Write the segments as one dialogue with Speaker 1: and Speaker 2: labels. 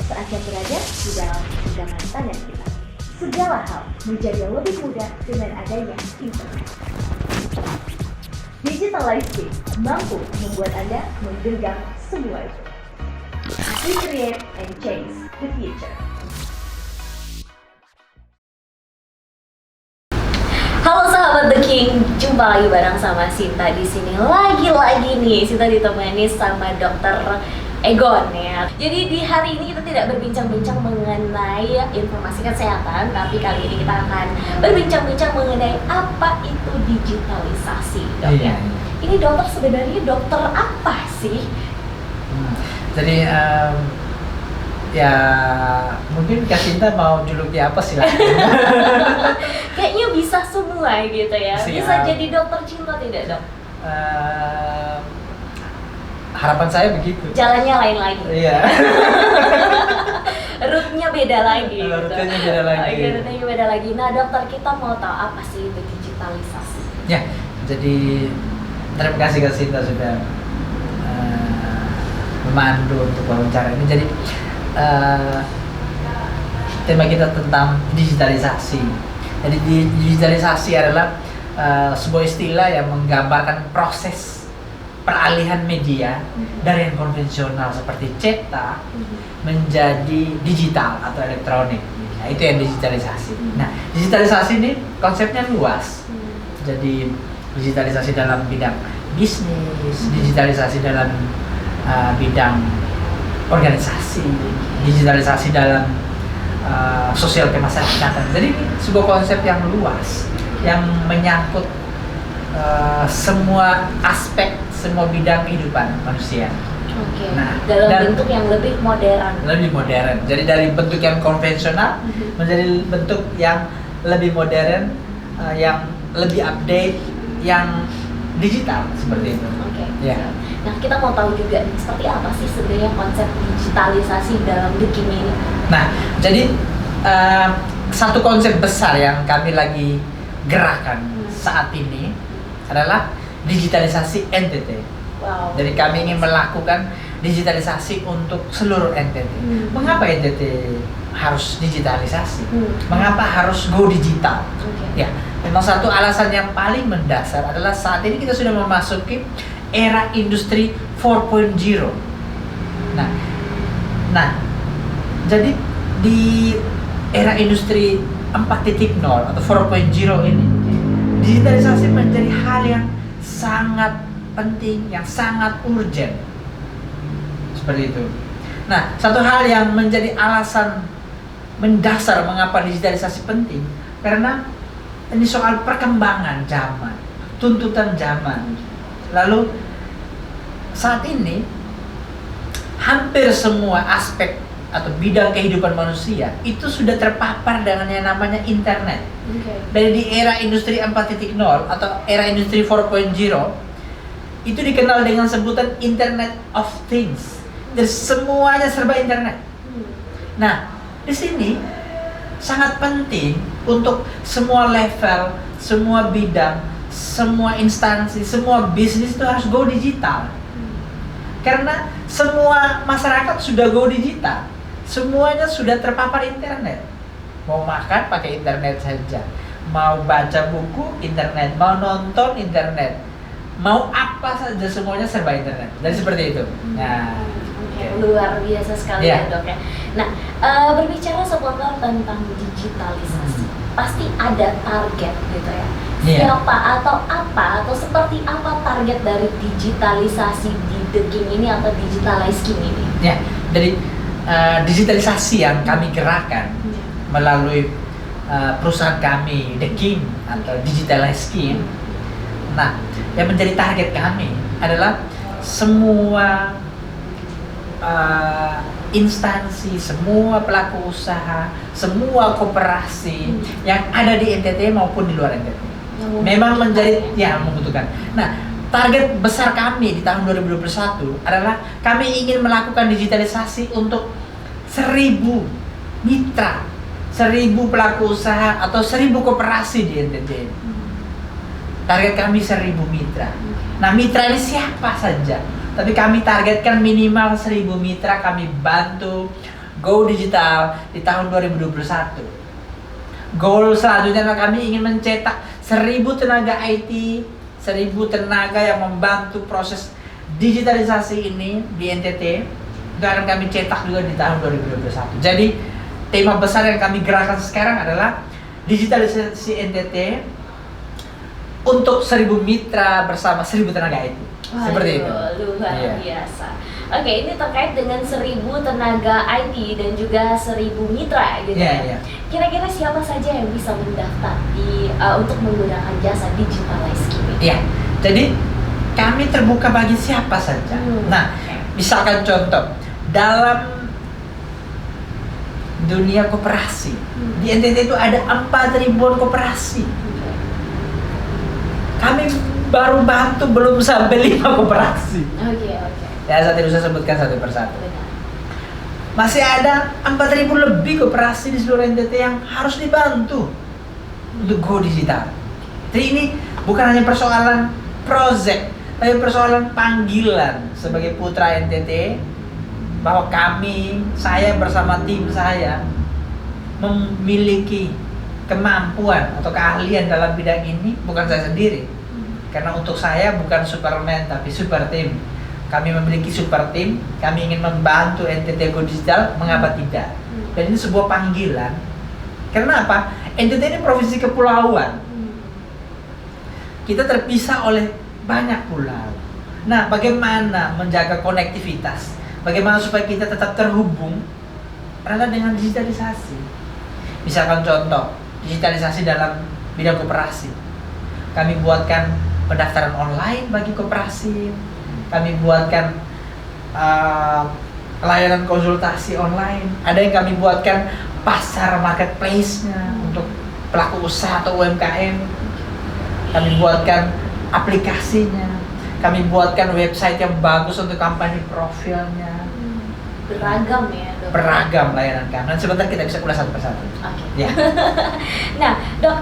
Speaker 1: seakan berada di dalam genggaman tangan kita. Segala hal menjadi lebih mudah dengan adanya internet. Digital Livescape mampu membuat Anda menggenggam semua itu. We create and change the future. Halo sahabat The King, jumpa lagi bareng sama Sinta di sini. Lagi-lagi nih, Sinta ditemani sama Dokter Egon ya. Jadi di hari ini kita tidak berbincang-bincang mengenai informasi kesehatan, tapi kali ini kita akan berbincang-bincang mengenai apa itu digitalisasi, dok ya. Ini dokter sebenarnya dokter apa sih?
Speaker 2: Jadi ya mungkin Kak Sinta mau juluki apa sih lah?
Speaker 1: Kayaknya bisa semua gitu ya.
Speaker 2: Siap.
Speaker 1: Bisa jadi dokter cinta tidak, dok?
Speaker 2: Harapan saya begitu.
Speaker 1: Jalannya lain lagi.
Speaker 2: Iya.
Speaker 1: Rootnya beda lagi.
Speaker 2: Rutenya beda lagi.
Speaker 1: Oke, rutenya beda lagi. Nah, dokter, kita mau tahu apa sih itu digitalisasi?
Speaker 2: Ya, jadi terima kasih Kak Sinta sudah memandu untuk wawancara ini. Jadi tema kita tentang digitalisasi. Jadi digitalisasi adalah sebuah istilah yang menggambarkan proses peralihan media dari yang konvensional seperti cetak menjadi digital atau elektronik. Nah, itu yang digitalisasi. Nah, digitalisasi ini konsepnya luas. Jadi digitalisasi dalam bidang bisnis, digitalisasi dalam bidang organisasi, digitalisasi dalam sosial kemasyarakatan. Jadi ini sebuah konsep yang luas yang menyangkut semua aspek, semua bidang kehidupan manusia.
Speaker 1: Oke.
Speaker 2: Nah,
Speaker 1: dalam
Speaker 2: dan
Speaker 1: bentuk yang lebih modern.
Speaker 2: Lebih modern. Jadi dari bentuk yang konvensional menjadi bentuk yang lebih modern, yang lebih update, yang digital seperti itu.
Speaker 1: Oke.
Speaker 2: Ya.
Speaker 1: Nah, kita mau tahu juga seperti apa sih sebenarnya konsep digitalisasi dalam The King ini?
Speaker 2: Nah, jadi satu konsep besar yang kami lagi gerakan saat ini adalah digitalisasi NTT.
Speaker 1: Wow.
Speaker 2: Jadi kami ingin melakukan digitalisasi untuk seluruh NTT. Mengapa NTT harus digitalisasi? Mengapa harus go digital?
Speaker 1: Okay.
Speaker 2: Ya, memang satu alasan yang paling mendasar adalah saat ini kita sudah memasuki era industri 4.0. Nah, jadi di era industri 4.0 atau 4.0 ini, digitalisasi menjadi hal yang sangat penting, yang sangat urgent. Seperti itu. Nah, satu hal yang menjadi alasan mendasar mengapa digitalisasi penting, karena ini soal perkembangan zaman, tuntutan zaman. Lalu saat ini hampir semua aspek atau bidang kehidupan manusia itu sudah terpapar dengan yang namanya internet.
Speaker 1: Okay.
Speaker 2: Dari di era industri 4.0 atau era industri 4.0 itu dikenal dengan sebutan Internet of Things. Jadi semuanya serba internet. Nah, di sini sangat penting untuk semua level, semua bidang, semua instansi, semua bisnis itu harus go digital. Karena semua masyarakat sudah go digital. Semuanya sudah terpapar internet. Mau makan pakai internet saja. Mau baca buku internet, mau nonton internet. Mau apa saja semuanya serba internet. Jadi seperti itu. Nah,
Speaker 1: okay. Luar biasa sekali ya, Dok ya. Nah, berbicara seputar tentang digitalisasi, pasti ada target gitu ya. Siapa atau apa atau seperti apa target dari digitalisasi di The King ini atau Digitalize King ini?
Speaker 2: Ya, dari digitalisasi yang kami gerakan melalui perusahaan kami The King atau Digitalize King. Nah, yang menjadi target kami adalah semua instansi, semua pelaku usaha, semua koperasi yang ada di NTT maupun di luar NTT. Memang menjadi membutuhkan. Nah, target besar kami di tahun 2021 adalah kami ingin melakukan digitalisasi untuk 1.000 mitra, 1.000 pelaku usaha atau 1.000 koperasi di NTT. Target kami 1.000 mitra. Nah, mitra ini siapa saja? Tapi kami targetkan minimal 1.000 mitra kami bantu Go digital di tahun 2021. Goal selanjutnya kami ingin mencetak 1000 tenaga IT, 1000 tenaga yang membantu proses digitalisasi ini di NTT. Itu akan kami cetak juga di tahun 2021. Jadi tema besar yang kami gerakan sekarang adalah digitalisasi NTT untuk 1000 mitra bersama 1000 tenaga IT. Seperti itu.
Speaker 1: Luar biasa. Oke, ini terkait dengan 1000 tenaga IT dan juga 1000 mitra gitu ya. Kira-kira siapa saja yang bisa mendaftar untuk menggunakan jasa Digitalize Scheme?
Speaker 2: Iya. Jadi kami terbuka bagi siapa saja. Nah, misalkan contoh dalam dunia koperasi di NTT itu ada 4.000-an koperasi. Kami baru bantu belum sampai 5 koperasi.
Speaker 1: Oke.
Speaker 2: Ya, saya tidak usah sebutkan satu persatu. Masih ada 4.000 lebih koperasi di seluruh NTT yang harus dibantu untuk go digital. Jadi ini bukan hanya persoalan project, tapi persoalan panggilan sebagai putra NTT, bahwa saya bersama tim saya memiliki kemampuan atau keahlian dalam bidang ini. Bukan saya sendiri, karena untuk saya bukan Superman tapi super tim. Kami memiliki super tim, kami ingin membantu NTT Go Digital, mengapa tidak? Dan ini sebuah panggilan. Karena apa? NTT ini provinsi kepulauan. Kita terpisah oleh banyak pulau. Nah, bagaimana menjaga konektivitas? Bagaimana supaya kita tetap terhubung? Adalah dengan digitalisasi. Misalkan contoh, digitalisasi dalam bidang koperasi. Kami buatkan pendaftaran online bagi koperasi. Kami buatkan layanan konsultasi online. Ada yang kami buatkan pasar marketplace-nya untuk pelaku usaha atau UMKM. Kami buatkan aplikasinya. Kami buatkan website yang bagus untuk kampanye profilnya.
Speaker 1: Beragam ya, Dok.
Speaker 2: Beragam layanan kami. Dan sebentar kita bisa ulas satu persatu.
Speaker 1: Oke.
Speaker 2: Ya.
Speaker 1: Nah, Dok,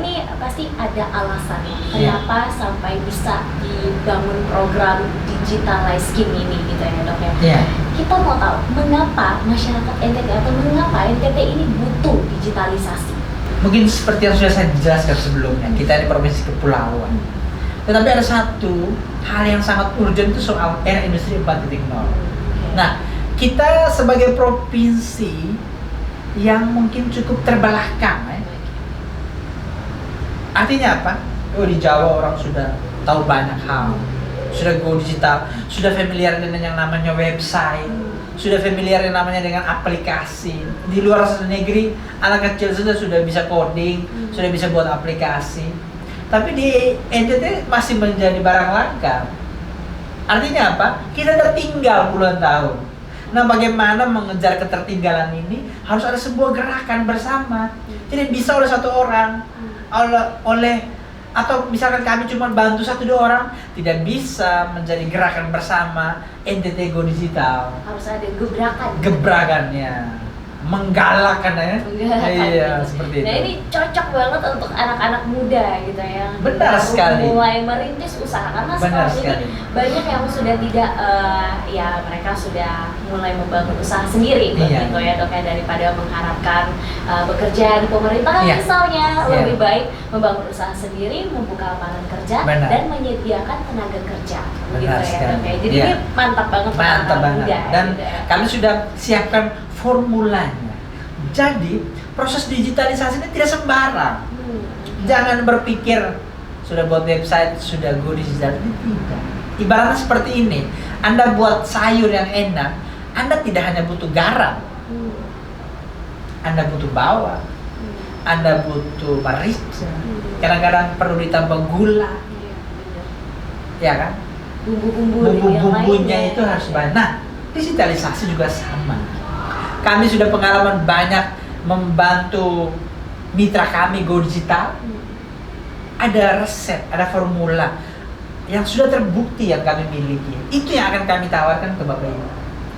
Speaker 1: ini pasti ada alasannya kenapa sampai bisa dibangun program Digitalize Scheme ini gitu ya, Dok ya.
Speaker 2: Ya.
Speaker 1: Kita mau tahu mengapa masyarakat NTT atau mengapa NTT ini butuh digitalisasi.
Speaker 2: Mungkin seperti yang sudah saya jelaskan sebelumnya, kita di provinsi kepulauan. Tetapi ada satu hal yang sangat urgent, itu soal era industri 4.0. Nah, kita sebagai provinsi yang mungkin cukup terbelakang, artinya apa? Di Jawa orang sudah tahu banyak hal, sudah go digital, sudah familiar dengan yang namanya website, sudah familiar yang namanya dengan aplikasi. Di luar negeri, anak kecil sudah bisa coding, sudah bisa buat aplikasi. Tapi di NTT masih menjadi barang langka. Artinya apa? Kita tertinggal puluhan tahun. Nah, bagaimana mengejar ketertinggalan ini? Harus ada sebuah gerakan bersama. Tidak bisa oleh satu orang, atau misalkan kami cuma bantu 1-2 orang, tidak bisa menjadi gerakan bersama NTT Go Digital.
Speaker 1: Harus ada gebrakan.
Speaker 2: Gebrakannya, menggalakkan ya. Iya, seperti itu.
Speaker 1: Nah, ini cocok banget untuk anak-anak muda gitu ya.
Speaker 2: Benar sekali.
Speaker 1: Mulai merintis usaha karena
Speaker 2: Benar
Speaker 1: sekarang ini banyak yang sudah tidak ya mereka sudah mulai membangun usaha sendiri gitu ya, Dok ya, daripada mengharapkan bekerja di pemerintahan misalnya. Lebih baik membangun usaha sendiri, membuka lapangan kerja dan menyediakan tenaga kerja. Begitu ya, Dok ya. Jadi ini mantap banget untuk anak muda.
Speaker 2: Dan
Speaker 1: gitu ya.
Speaker 2: kami sudah siapkan formulanya. Jadi proses digitalisasi ini tidak sembarang. Jangan berpikir sudah buat website, sudah go digital. Tidak. Ibaratnya seperti ini. Anda buat sayur yang enak, Anda tidak hanya butuh garam, Anda butuh bawang, Anda butuh merica. Kadang-kadang perlu ditambah gula, ya kan? Bumbu-bumbunya itu harus banyak. Nah, digitalisasi juga sama. Kami sudah pengalaman banyak membantu mitra kami Go Digital. Ada resep, ada formula yang sudah terbukti yang kami miliki. Itu yang akan kami tawarkan ke Bapak Ibu.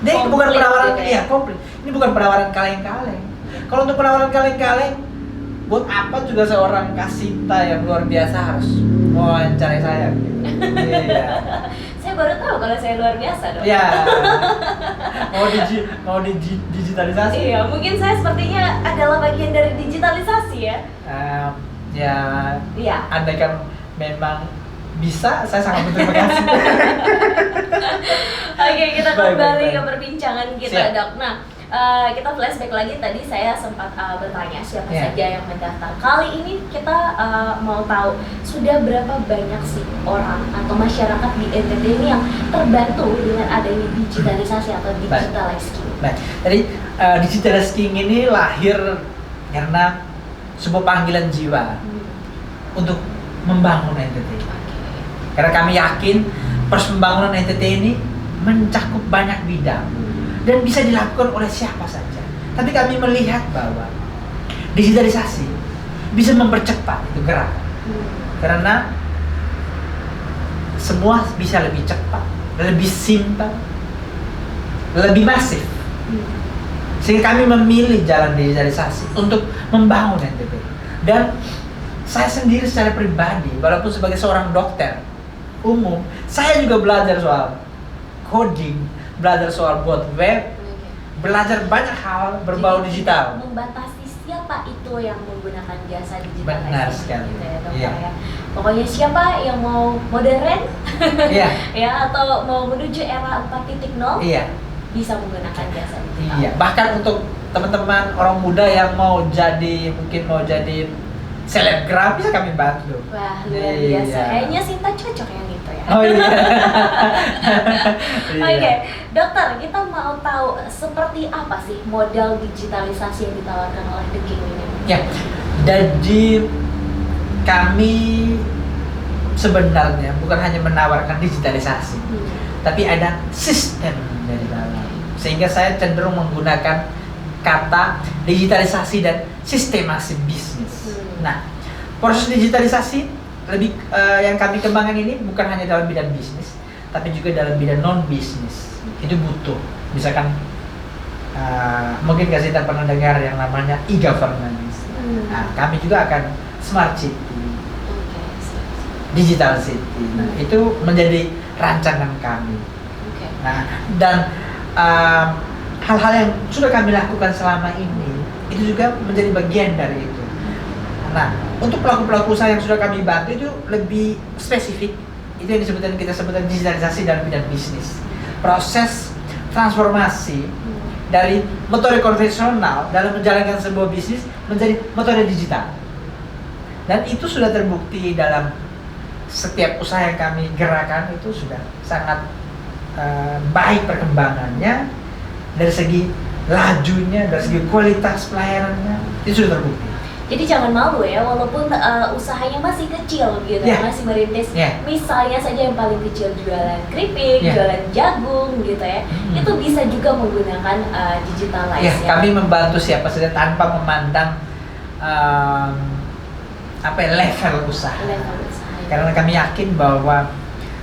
Speaker 2: Jadi bukan penawaran komplit. Ini bukan penawaran kaleng-kaleng. Kalau untuk penawaran kaleng-kaleng, buat apa juga seorang Kasinta yang luar biasa harus mewawancarai saya? Iya.
Speaker 1: Saya baru tahu kalau saya luar biasa dong.
Speaker 2: Ya. mau digitalisasi.
Speaker 1: Iya, mungkin saya sepertinya adalah bagian dari digitalisasi ya.
Speaker 2: Ya.
Speaker 1: Iya.
Speaker 2: Andaikan memang bisa, saya sangat berterima kasih.
Speaker 1: Oke, kita
Speaker 2: Baik,
Speaker 1: kembali
Speaker 2: baik,
Speaker 1: ke
Speaker 2: baik.
Speaker 1: perbincangan kita,
Speaker 2: Siap.
Speaker 1: Dok. Nah, kita flashback lagi, tadi saya sempat bertanya siapa
Speaker 2: Iya.
Speaker 1: saja yang mendaftar. Kali ini kita mau tahu sudah berapa banyak sih orang atau masyarakat di NTT ini yang terbantu dengan adanya digitalisasi atau digital skill.
Speaker 2: Nah, jadi digital skiing ini lahir karena sebuah panggilan jiwa untuk membangun NTT. Karena kami yakin proses pembangunan NTT ini mencakup banyak bidang dan bisa dilakukan oleh siapa saja. Tapi kami melihat bahwa digitalisasi bisa mempercepat itu gerak. Karena semua bisa lebih cepat, lebih simpel, lebih masif. Sehingga kami memilih jalan digitalisasi untuk membangun NTT. Dan saya sendiri secara pribadi, walaupun sebagai seorang dokter umum, saya juga belajar soal coding, belajar soal buat web, belajar banyak hal berbau
Speaker 1: Jadi,
Speaker 2: digital.
Speaker 1: Membatasi siapa itu yang menggunakan jasa digital.
Speaker 2: Benar sekali.
Speaker 1: Gitu ya, dokter
Speaker 2: Iya.
Speaker 1: ya. Pokoknya siapa yang mau modern
Speaker 2: Iya,
Speaker 1: ya atau mau menuju era 4.0
Speaker 2: iya,
Speaker 1: bisa menggunakan jasa digital.
Speaker 2: iya. Bahkan untuk teman-teman orang muda yang mungkin mau jadi selebgram, bisa kami bantu.
Speaker 1: Wah, luar biasa.
Speaker 2: Iya.
Speaker 1: Kayaknya Sinta cocok yang itu ya.
Speaker 2: Oh iya.
Speaker 1: Oke, dokter, kita mau tahu seperti apa sih modal digitalisasi yang ditawarkan oleh The King ini?
Speaker 2: Ya, jadi kami sebenarnya bukan hanya menawarkan digitalisasi, tapi ada sistem dari dalam. Sehingga saya cenderung menggunakan kata digitalisasi dan sistemasi bisnis. Nah, proses digitalisasi lebih yang kami kembangkan ini bukan hanya dalam bidang bisnis, tapi juga dalam bidang non bisnis. Itu butuh. Misalkan mungkin Kasita pernah dengar yang namanya e-governance. Nah, kami juga akan smart city, digital city. Nah, itu menjadi rancangan kami. Nah, dan hal-hal yang sudah kami lakukan selama ini itu juga menjadi bagian dari itu. Nah, untuk pelaku-pelaku usaha yang sudah kami bantu itu lebih spesifik. Itu yang kita sebutkan digitalisasi dalam bidang bisnis. Proses transformasi dari metode konvensional dalam menjalankan sebuah bisnis menjadi metode digital. Dan itu sudah terbukti dalam setiap usaha yang kami gerakan, itu sudah sangat baik perkembangannya dari segi lajunya, dari segi kualitas pelayanannya, itu sudah terbukti.
Speaker 1: Jadi jangan malu ya, walaupun usahanya masih kecil gitu, masih merintis. Misalnya saja yang paling kecil jualan keripik, jualan jagung gitu ya, itu bisa juga menggunakan digitalize.
Speaker 2: Kami membantu siapa saja tanpa memandang level usaha. Karena kami yakin bahwa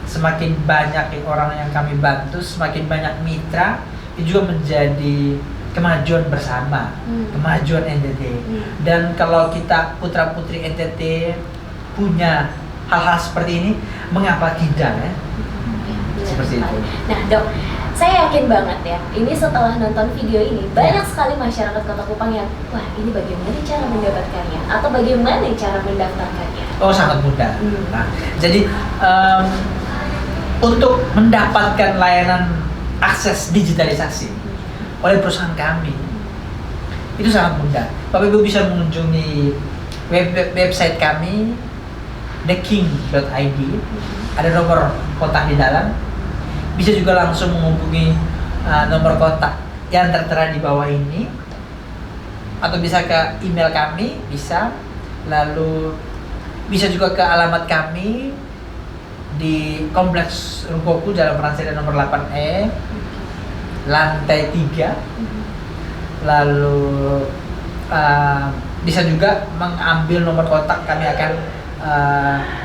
Speaker 2: semakin banyak orang yang kami bantu, semakin banyak mitra, itu juga menjadi kemajuan bersama, kemajuan NTT. Dan kalau kita putra-putri NTT punya hal-hal seperti ini, mengapa tidak ya? Seperti itu.
Speaker 1: Nah, Dok, saya yakin banget ya, ini setelah nonton video ini, banyak sekali masyarakat Kota Kupang yang, wah ini bagaimana cara mendapatkannya? Atau bagaimana cara mendaftarkannya?
Speaker 2: Oh, sangat mudah. Nah, jadi untuk mendapatkan layanan akses digitalisasi oleh perusahaan kami itu sangat mudah. Bapak Ibu bisa mengunjungi website kami theking.id, ada nomor kontak di dalam. Bisa juga langsung menghubungi nomor kontak yang tertera di bawah ini, atau bisa ke email kami, bisa. Lalu bisa juga ke alamat kami di Kompleks Rukoku, Jalan Pranseda nomor 8E, lantai 3. Lalu bisa juga mengambil nomor kontak, kami akan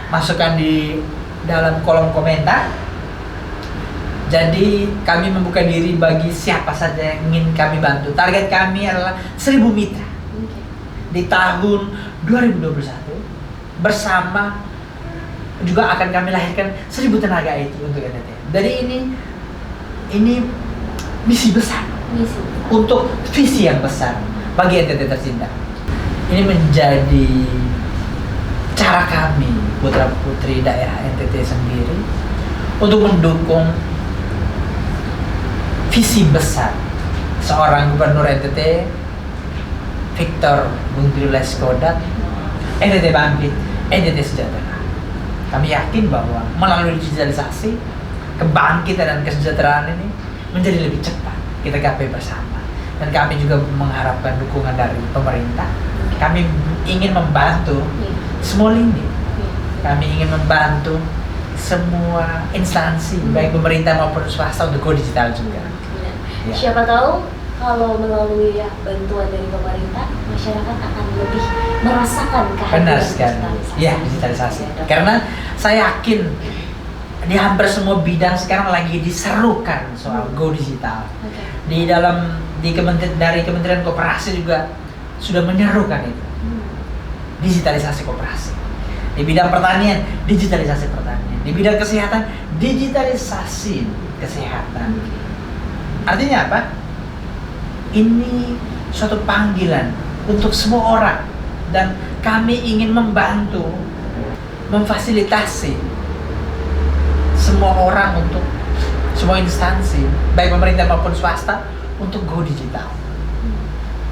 Speaker 2: masukkan di dalam kolom komentar. Jadi kami membuka diri bagi siapa saja yang ingin kami bantu. Target kami adalah 1000 mitra di tahun 2021. Bersama juga akan kami lahirkan 1000 tenaga itu untuk NTT. Jadi ini misi besar
Speaker 1: Misi.
Speaker 2: untuk visi yang besar bagi NTT tercinta. Ini menjadi cara kami putra putri daerah NTT sendiri untuk mendukung visi besar seorang gubernur NTT Victor Bungtrio Leskodat, NTT bangkit, NTT sejahtera. Kami yakin bahwa melalui digitalisasi, kebangkitan dan kesejahteraan ini menjadi lebih cepat kita gapai bersama. Dan kami juga mengharapkan dukungan dari pemerintah. Kami ingin membantu semua lini. Kami ingin membantu semua instansi, baik pemerintah maupun swasta untuk go digital juga. Ya.
Speaker 1: Siapa tahu kalau melalui bantuan dari pemerintah, masyarakat akan lebih merasakan
Speaker 2: Benar
Speaker 1: kehadiran
Speaker 2: sekali. Ya, digitalisasi.
Speaker 1: Ya, Dok.
Speaker 2: Karena saya yakin di hampir semua bidang sekarang lagi diserukan soal go digital.
Speaker 1: Oke.
Speaker 2: Dari Kementerian Koperasi juga sudah menyerukan itu. Digitalisasi koperasi. Di bidang pertanian, digitalisasi pertanian. Di bidang kesehatan, digitalisasi kesehatan. Artinya apa? Ini suatu panggilan untuk semua orang, dan kami ingin membantu, memfasilitasi semua orang, untuk semua instansi, baik pemerintah maupun swasta, untuk go digital.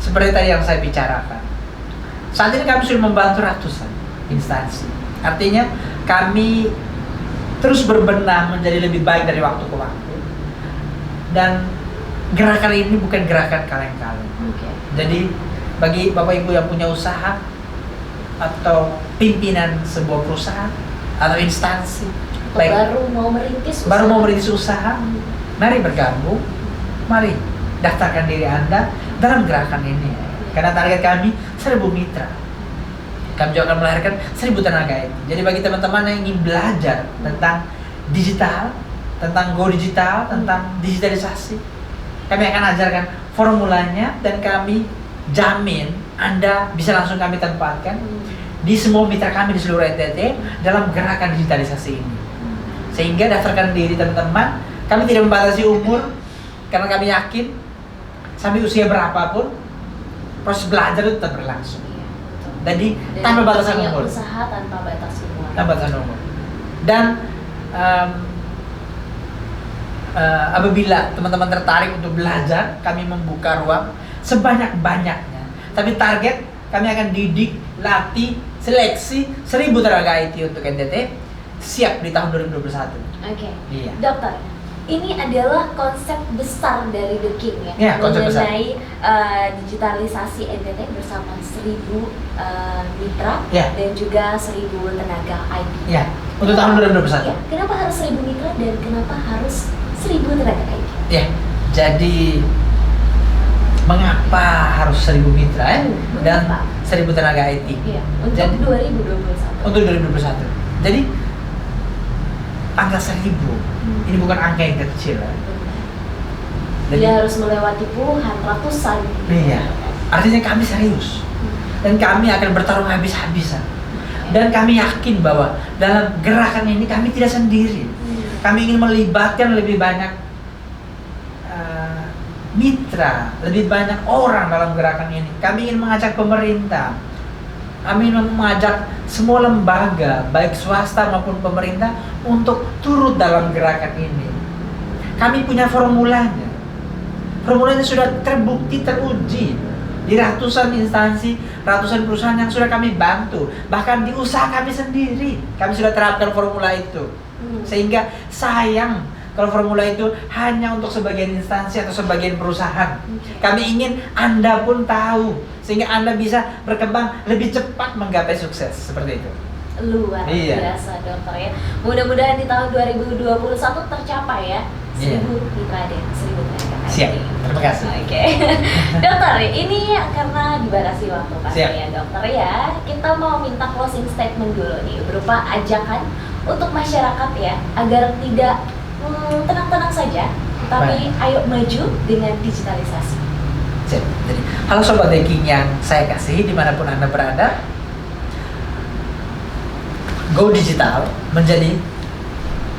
Speaker 2: Seperti tadi yang saya bicarakan, saat ini kami sudah membantu ratusan instansi. Artinya kami terus berbenah menjadi lebih baik dari waktu ke waktu. Dan gerakan ini bukan gerakan kaleng-kaleng. Jadi bagi Bapak Ibu yang punya usaha atau pimpinan sebuah perusahaan atau instansi,
Speaker 1: baru mau merintis
Speaker 2: usaha, mari bergabung, mari daftarkan diri Anda dalam gerakan ini. Karena target kami 1000 mitra. Kami juga akan melahirkan 1000 tenaga IT. Jadi bagi teman-teman yang ingin belajar tentang digital, tentang go digital, tentang digitalisasi, kami akan ajarkan formulanya, dan kami jamin Anda bisa langsung kami tempatkan di semua mitra kami di seluruh NTT dalam gerakan digitalisasi ini. Sehingga daftarkan diri teman-teman. Kami tidak membatasi umur, karena kami yakin sampai usia berapapun proses belajar itu tetap berlangsung. Jadi tanpa batasan umur.
Speaker 1: Usaha tanpa batas umur.
Speaker 2: Tanpa batasan umur. Dan apabila teman-teman tertarik untuk belajar, kami membuka ruang sebanyak-banyaknya. Tapi target kami akan didik, latih, seleksi 1000 tenaga IT untuk NTT siap di tahun 2021.
Speaker 1: Oke.
Speaker 2: Iya.
Speaker 1: Dokter, ini adalah konsep besar dari The King ya,
Speaker 2: Ya, konsep
Speaker 1: mengenai digitalisasi NTT bersama 1000 mitra
Speaker 2: Ya.
Speaker 1: dan juga 1000 tenaga IT.
Speaker 2: Ya, untuk tahun 2021.
Speaker 1: Ya, kenapa harus 1000 mitra dan kenapa harus 1000 tenaga IT?
Speaker 2: Ya, jadi mengapa harus 1000 mitra dan 1000 tenaga IT?
Speaker 1: Iya, untuk
Speaker 2: Jadi,
Speaker 1: 2021.
Speaker 2: untuk 2021. Jadi angka 1000 ini bukan angka yang kecil ya. Jadi,
Speaker 1: Dia harus melewati puluhan, ratusan.
Speaker 2: iya. Artinya kami serius. Dan kami akan bertarung habis-habisan. Dan kami yakin bahwa dalam gerakan ini kami tidak sendiri. Kami ingin melibatkan lebih banyak mitra, lebih banyak orang dalam gerakan ini. Kami ingin mengajak pemerintah, kami ingin mengajak semua lembaga, baik swasta maupun pemerintah, untuk turut dalam gerakan ini. Kami punya formulanya. Formulanya sudah terbukti, teruji di ratusan instansi, ratusan perusahaan yang sudah kami bantu. Bahkan di usaha kami sendiri, kami sudah terapkan formula itu. Sehingga sayang kalau formula itu hanya untuk sebagian instansi atau sebagian perusahaan. Kami ingin Anda pun tahu, sehingga Anda bisa berkembang lebih cepat menggapai sukses. Seperti itu.
Speaker 1: Luar biasa dokter ya. Mudah-mudahan di tahun 2021 tercapai ya. 1000 mitra dan 1000 tenaga IT.
Speaker 2: Siap, terima kasih.
Speaker 1: Oke. Dokter, ini karena dibatasi waktu pastinya dokter ya, kita mau minta closing statement dulu nih, berupa ajakan untuk masyarakat ya, agar tidak tenang-tenang saja, tapi ayo maju dengan digitalisasi.
Speaker 2: Siap. Jadi, halo Sobat The King yang saya kasihi dimanapun Anda berada, go digital menjadi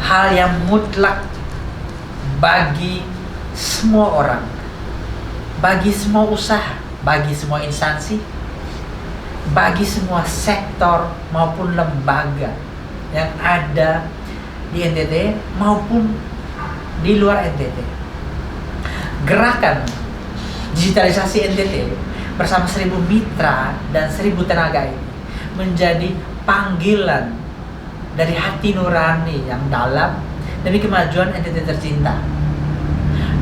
Speaker 2: hal yang mutlak bagi semua orang, bagi semua usaha, bagi semua instansi, bagi semua sektor maupun lembaga yang ada di NTT maupun di luar NTT. Gerakan digitalisasi NTT bersama 1000 mitra dan 1000 tenaga ini menjadi panggilan dari hati nurani yang dalam demi kemajuan NTT tercinta.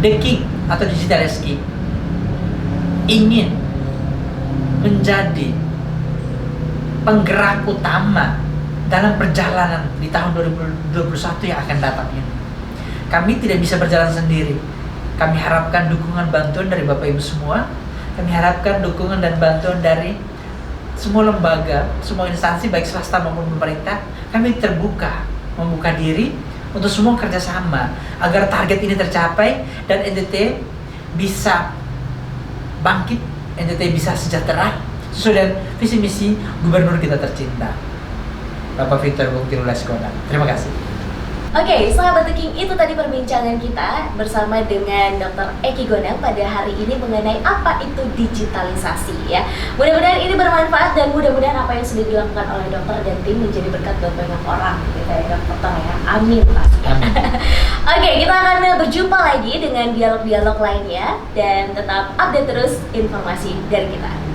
Speaker 2: The King atau Digitalis King ingin menjadi penggerak utama dalam perjalanan di tahun 2021 yang akan datang ini. Kami tidak bisa berjalan sendiri. Kami harapkan dukungan bantuan dari Bapak Ibu semua. Kami harapkan dukungan dan bantuan dari semua lembaga, semua instansi baik swasta maupun pemerintah. Kami terbuka, membuka diri untuk semua kerjasama agar target ini tercapai dan NTT bisa bangkit, NTT bisa sejahtera sesuai dengan visi misi gubernur kita tercinta, Bapak Victor Bungtil Leskoda. Terima kasih.
Speaker 1: Oke, sahabat The King, itu tadi perbincangan kita bersama dengan Dr. Eki Gonang pada hari ini mengenai apa itu digitalisasi ya. Mudah-mudahan ini bermanfaat dan mudah-mudahan apa yang sudah dilakukan oleh dokter dan tim menjadi berkat buat banyak orang gitu ya dokter ya. Amin pasti.
Speaker 2: Amin.
Speaker 1: Oke, kita akan berjumpa lagi dengan dialog-dialog lainnya dan tetap update terus informasi dari kita.